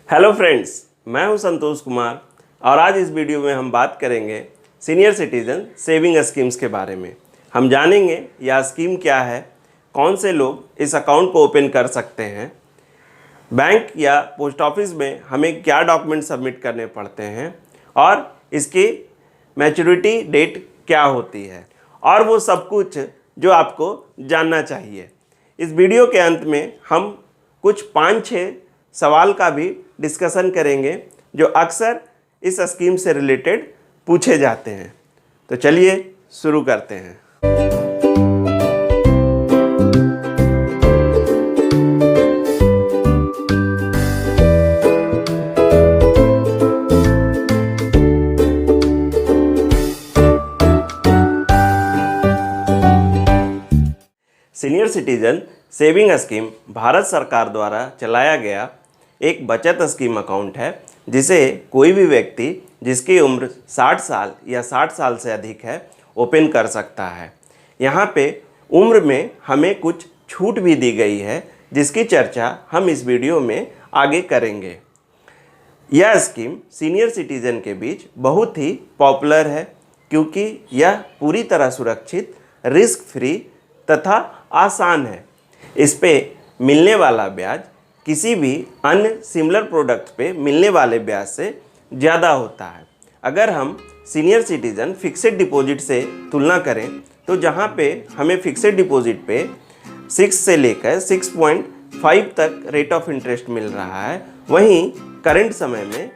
Hello friends, मैं हूं संतोष कुमार और आज इस वीडियो में हम बात करेंगे सीनियर सिटीजन सेविंग स्कीम्स के बारे में। हम जानेंगे यह स्कीम क्या है, कौन से लोग इस अकाउंट को ओपन कर सकते हैं, बैंक या पोस्ट ऑफिस में हमें क्या डॉक्यूमेंट सबमिट करने पड़ते हैं और इसकी मैच्योरिटी डेट क्या होती है और वो सब कुछ जो आपको जानना चाहिए। इस वीडियो के अंत में हम कुछ 5-6 सवाल का भी डिस्कशन करेंगे जो अक्सर इस स्कीम से रिलेटेड पूछे जाते हैं। तो चलिए शुरू करते हैं। Senior citizen saving scheme Bharat सरकार द्वारा चलाया गया एक बचत स्कीम अकाउंट है जिसे कोई भी व्यक्ति जिसकी उम्र 60 साल या 60 साल से अधिक है ओपन कर सकता है। यहाँ पे उम्र में हमें कुछ छूट भी दी गई है जिसकी चर्चा हम इस वीडियो में आगे करेंगे। यह स्कीम सीनियर सिटीजन के बीच बहुत ही पॉपुलर है क्योंकि यह पूरी तरह सुरक्षित, रिस्क फ्री तथा आसान है। इस पे मिलने वाला ब्याज किसी भी अन्य सिमिलर प्रोडक्ट पे मिलने वाले ब्याज से ज़्यादा होता है। अगर हम सीनियर सिटीजन फिक्सेड डिपॉजिट से तुलना करें तो जहाँ पे हमें फिक्सेड डिपॉजिट पे 6 से लेकर 6.5 तक रेट ऑफ इंटरेस्ट मिल रहा है, वहीं करंट समय में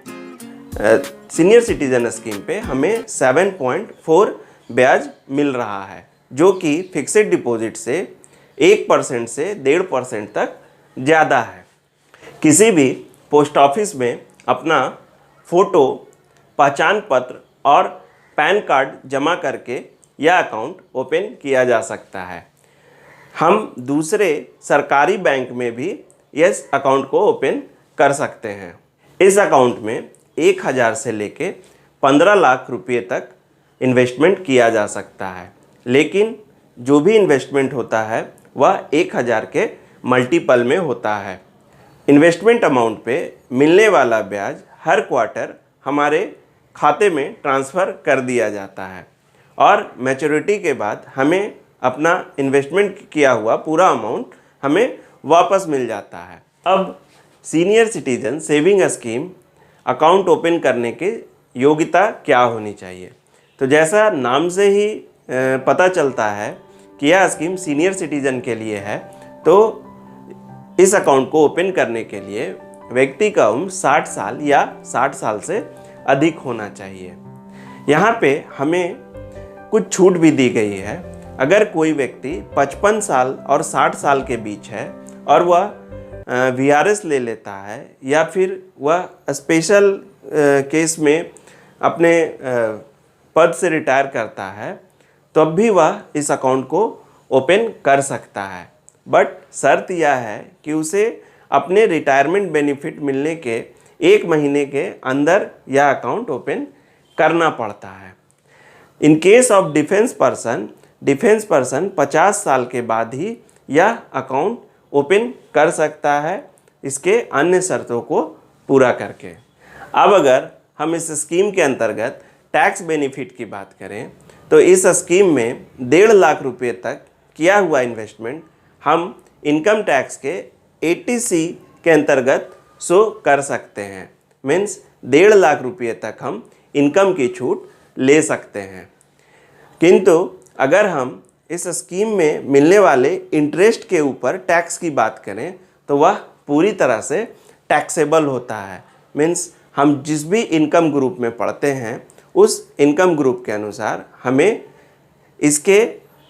सीनियर सिटीजन स्कीम पे हमें 7.4 ब्याज मिल रहा है, जो कि फिक्सेड डिपॉजिट से 1% से 1.5% तक ज़्यादा है। किसी भी पोस्ट ऑफिस में अपना फ़ोटो, पहचान पत्र और पैन कार्ड जमा करके यह अकाउंट ओपन किया जा सकता है। हम दूसरे सरकारी बैंक में भी इस अकाउंट को ओपन कर सकते हैं। इस अकाउंट में 1,000 से लेके 15 लाख रुपये तक इन्वेस्टमेंट किया जा सकता है, लेकिन जो भी इन्वेस्टमेंट होता है वह 1,000 के मल्टीपल में होता है। इन्वेस्टमेंट अमाउंट पे मिलने वाला ब्याज हर क्वार्टर हमारे खाते में ट्रांसफ़र कर दिया जाता है और मैच्योरिटी के बाद हमें अपना इन्वेस्टमेंट किया हुआ पूरा अमाउंट हमें वापस मिल जाता है। अब senior citizen saving scheme account open करने की योग्यता क्या होनी चाहिए? तो जैसा नाम से ही पता चलता है कि यह स्कीम सीनियर सिटीजन के लिए है, तो इस अकाउंट को ओपन करने के लिए व्यक्ति का उम्र 60 साल या 60 साल से अधिक होना चाहिए। यहाँ पे हमें कुछ छूट भी दी गई है। अगर कोई व्यक्ति 55 साल और 60 साल के बीच है और वह VRS ले लेता है या फिर वह स्पेशल केस में अपने पद से रिटायर करता है, तब भी वह इस अकाउंट को ओपन कर सकता है। बट शर्त यह है कि उसे अपने रिटायरमेंट बेनिफिट मिलने के 1 महीने के अंदर यह अकाउंट ओपन करना पड़ता है। In case of defence person 50 साल के बाद ही यह अकाउंट ओपन कर सकता है, इसके अन्य शर्तों को पूरा करके। अब अगर हम इस स्कीम के अंतर्गत टैक्स बेनिफिट की बात करें तो इस स्कीम में 1.5 लाख रुपये तक किया हुआ इन्वेस्टमेंट हम इनकम टैक्स के 80C के अंतर्गत शो कर सकते हैं। मीन्स 1.5 लाख रुपये तक हम इनकम की छूट ले सकते हैं। किंतु अगर हम इस स्कीम में मिलने वाले इंटरेस्ट के ऊपर टैक्स की बात करें तो वह पूरी तरह से टैक्सेबल होता है। मीन्स हम जिस भी इनकम ग्रुप में पढ़ते हैं उस इनकम ग्रुप के अनुसार हमें इसके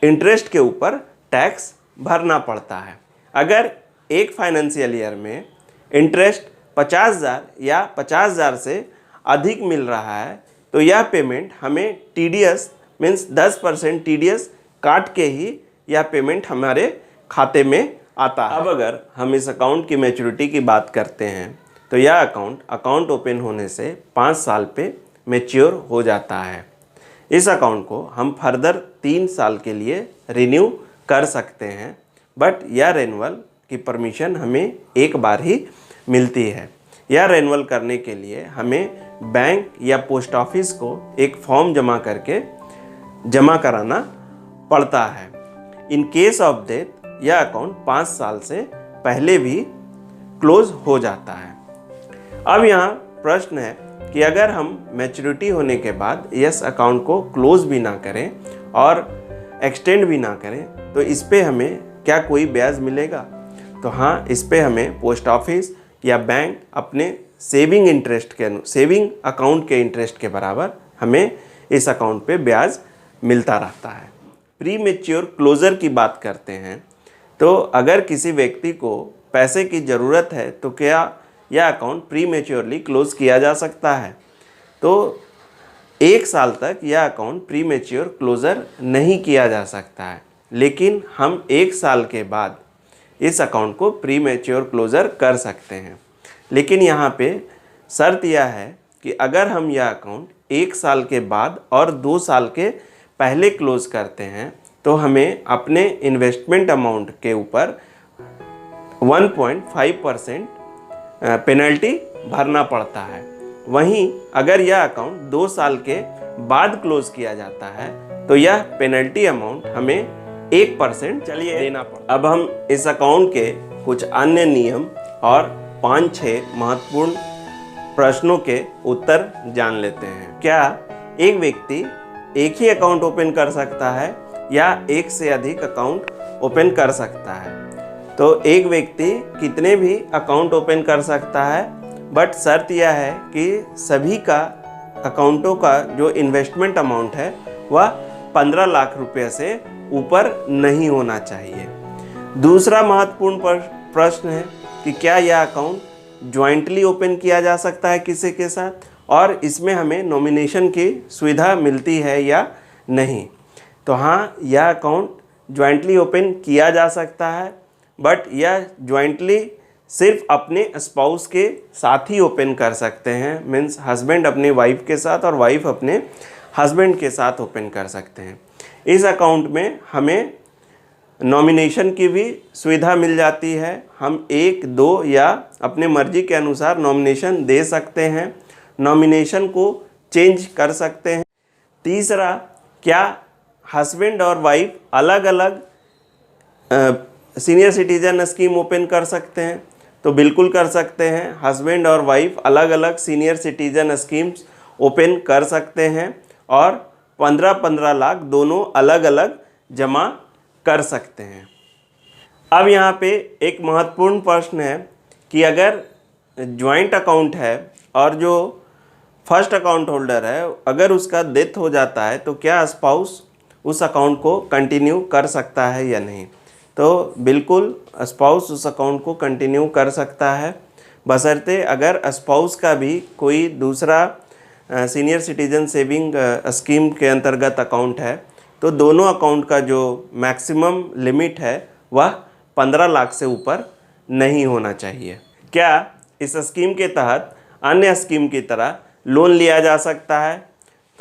इंटरेस्ट के ऊपर टैक्स भरना पड़ता है। अगर एक फाइनेंशियल ईयर में इंटरेस्ट 50,000 या 50,000 से अधिक मिल रहा है तो यह पेमेंट हमें TDS मीन्स 10% TDS काट के ही यह पेमेंट हमारे खाते में आता है। अब अगर हम इस अकाउंट की मैच्योरिटी की बात करते हैं तो यह अकाउंट ओपन होने से 5 साल पे मैच्योर हो जाता है। इस अकाउंट को हम फर्दर 3 साल के लिए रिन्यू कर सकते हैं, बट यह रेन्यूअल की परमिशन हमें एक बार ही मिलती है। या रेन्युअल करने के लिए हमें बैंक या पोस्ट ऑफिस को एक फॉर्म जमा कराना पड़ता है। इन केस ऑफ डेथ यह अकाउंट 5 साल से पहले भी क्लोज हो जाता है। अब यहाँ प्रश्न है कि अगर हम मैच्योरिटी होने के बाद इस अकाउंट को क्लोज भी ना करें और एक्सटेंड भी ना करें तो इस पे हमें क्या कोई ब्याज मिलेगा? तो हाँ, इस पे हमें पोस्ट ऑफिस या बैंक अपने सेविंग अकाउंट के इंटरेस्ट के बराबर हमें इस अकाउंट पे ब्याज मिलता रहता है। प्री मैच्योर क्लोजर की बात करते हैं तो अगर किसी व्यक्ति को पैसे की ज़रूरत है तो क्या यह अकाउंट प्री मैच्योरली क्लोज किया जा सकता है? तो 1 साल तक यह अकाउंट प्री मैच्योर क्लोजर नहीं किया जा सकता है, लेकिन हम 1 साल के बाद इस अकाउंट को प्री मैच्योर क्लोजर कर सकते हैं। लेकिन यहाँ पे शर्त यह है कि अगर हम यह अकाउंट 1 साल के बाद और 2 साल के पहले क्लोज करते हैं तो हमें अपने इन्वेस्टमेंट अमाउंट के ऊपर 1.5% पेनल्टी भरना पड़ता है। वहीं अगर यह अकाउंट 2 साल के बाद क्लोज किया जाता है तो यह पेनल्टी अमाउंट हमें 1% देना पड़ता है। अब हम इस अकाउंट के कुछ अन्य नियम और 5-6 महत्वपूर्ण प्रश्नों के उत्तर जान लेते हैं। क्या एक व्यक्ति एक ही अकाउंट ओपन कर सकता है या एक से अधिक अकाउंट ओपन कर सकता है? तो एक व्यक्ति कितने भी अकाउंट ओपन कर सकता है, बट शर्त यह है कि सभी का अकाउंटों का जो इन्वेस्टमेंट अमाउंट है वह 15 लाख रुपए से ऊपर नहीं होना चाहिए। दूसरा महत्वपूर्ण प्रश्न है कि क्या यह अकाउंट ज्वाइंटली ओपन किया जा सकता है किसी के साथ, और इसमें हमें नॉमिनेशन की सुविधा मिलती है या नहीं? तो हाँ, यह अकाउंट ज्वाइंटली ओपन किया जा सकता है, बट यह ज्वाइंटली सिर्फ अपने स्पाउस के साथ ही ओपन कर सकते हैं। मीन्स हस्बैंड अपने वाइफ के साथ और वाइफ अपने हस्बैंड के साथ ओपन कर सकते हैं। इस अकाउंट में हमें नॉमिनेशन की भी सुविधा मिल जाती है। हम 1, 2 या अपने मर्जी के अनुसार नॉमिनेशन दे सकते हैं, नॉमिनेशन को चेंज कर सकते हैं। तीसरा, क्या हस्बैंड और वाइफ अलग अलग सीनियर सिटीजन स्कीम ओपन कर सकते हैं? तो बिल्कुल कर सकते हैं। हस्बैंड और वाइफ अलग अलग सीनियर सिटीजन स्कीम्स ओपन कर सकते हैं और 15-15 लाख दोनों अलग अलग जमा कर सकते हैं। अब यहाँ पे एक महत्वपूर्ण प्रश्न है कि अगर जॉइंट अकाउंट है और जो फर्स्ट अकाउंट होल्डर है अगर उसका डेथ हो जाता है तो क्या स्पाउस उस अकाउंट को कंटिन्यू कर सकता है या नहीं? तो बिल्कुल स्पाउस उस अकाउंट को कंटिन्यू कर सकता है, बशर्ते अगर स्पाउस का भी कोई दूसरा सीनियर सिटीजन सेविंग स्कीम के अंतर्गत अकाउंट है तो दोनों अकाउंट का जो मैक्सिमम लिमिट है वह 15 लाख से ऊपर नहीं होना चाहिए। क्या इस स्कीम के तहत अन्य स्कीम की तरह लोन लिया जा सकता है?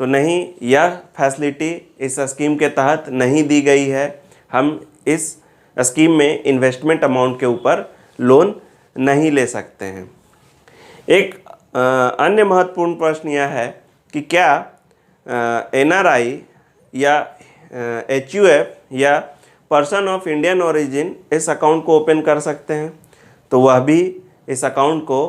तो नहीं, यह फैसिलिटी इस स्कीम के तहत नहीं दी गई है। हम इस स्कीम में इन्वेस्टमेंट अमाउंट के ऊपर लोन नहीं ले सकते हैं। एक अन्य महत्वपूर्ण प्रश्न यह है कि क्या NRI या HUF या पर्सन ऑफ इंडियन ओरिजिन इस अकाउंट को ओपन कर सकते हैं? तो वह भी इस अकाउंट को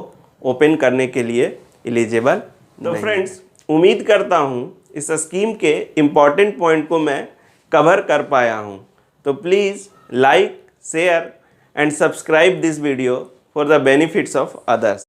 ओपन करने के लिए एलिजिबल। तो फ्रेंड्स, उम्मीद करता हूँ इस स्कीम के इम्पॉर्टेंट पॉइंट को मैं कवर कर पाया हूँ। तो please like, share and subscribe this video for the benefits of others.